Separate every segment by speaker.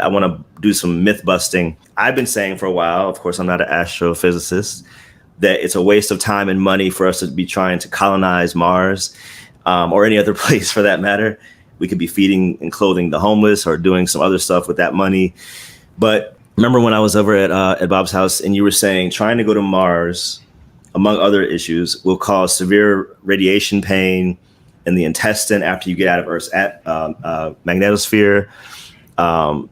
Speaker 1: I want to do some myth busting. I've been saying for a while, of course, I'm not an astrophysicist, that it's a waste of time and money for us to be trying to colonize Mars, or any other place for that matter. We could be feeding and clothing the homeless or doing some other stuff with that money. But remember when I was over at Bob's house and you were saying trying to go to Mars, among other issues, will cause severe radiation pain in the intestine after you get out of Earth's magnetosphere.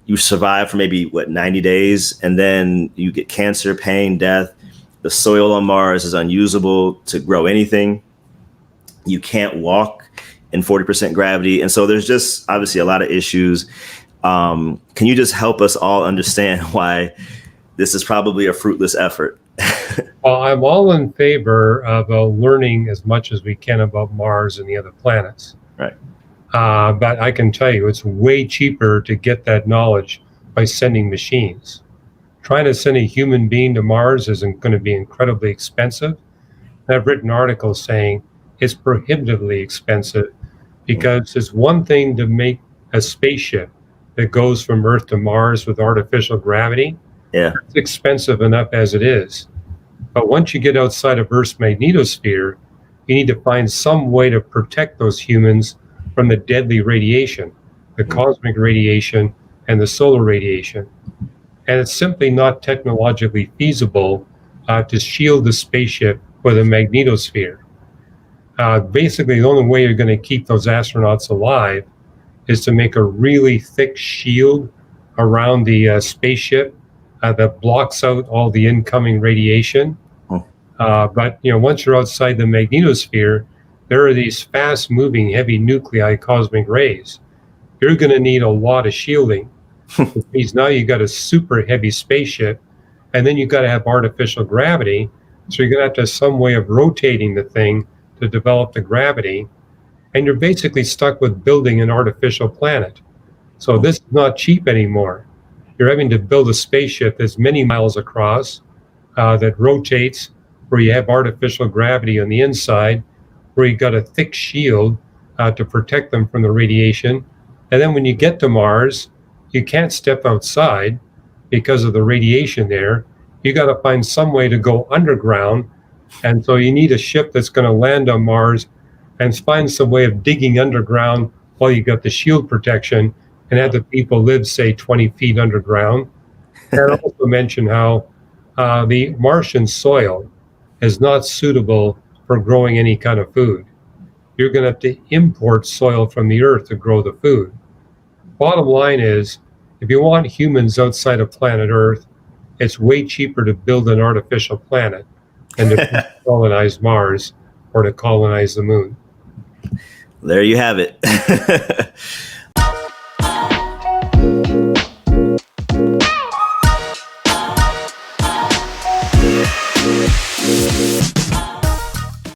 Speaker 1: You survive for maybe 90 days, and then you get cancer, pain, death. The soil on Mars is unusable to grow anything. You can't walk in 40% gravity. And so there's just obviously a lot of issues. Can you just help us all understand why this is probably a fruitless effort?
Speaker 2: Well, I'm all in favor of learning as much as we can about Mars and the other planets.
Speaker 1: Right.
Speaker 2: But I can tell you, it's way cheaper to get that knowledge by sending machines. Trying to send a human being to Mars isn't going to be incredibly expensive. And I've written articles saying it's prohibitively expensive because it's one thing to make a spaceship that goes from Earth to Mars with artificial gravity.
Speaker 1: Yeah.
Speaker 2: It's expensive enough as it is. But once you get outside of Earth's magnetosphere, you need to find some way to protect those humans from the deadly radiation, the cosmic radiation and the solar radiation. And it's simply not technologically feasible to shield the spaceship with a magnetosphere. Basically, the only way you're going to keep those astronauts alive is to make a really thick shield around the spaceship that blocks out all the incoming radiation. But once you're outside the magnetosphere, there are these fast-moving, heavy nuclei cosmic rays. You're going to need a lot of shielding. Which means now you got a super heavy spaceship, and then you got to have artificial gravity. So you're going to have some way of rotating the thing to develop the gravity, and you're basically stuck with building an artificial planet. So this is not cheap anymore. You're having to build a spaceship that's many miles across, that rotates, where you have artificial gravity on the inside, where you got a thick shield to protect them from the radiation. And then when you get to Mars, you can't step outside because of the radiation there. You got to find some way to go underground. And so you need a ship that's going to land on Mars and find some way of digging underground while you got the shield protection and have the people live, say, 20 feet underground. And I also mentioned how the Martian soil is not suitable for growing any kind of food. You're going to have to import soil from the Earth to grow the food. Bottom line is, if you want humans outside of planet Earth, it's way cheaper to build an artificial planet than to colonize Mars or to colonize the moon.
Speaker 1: There you have it.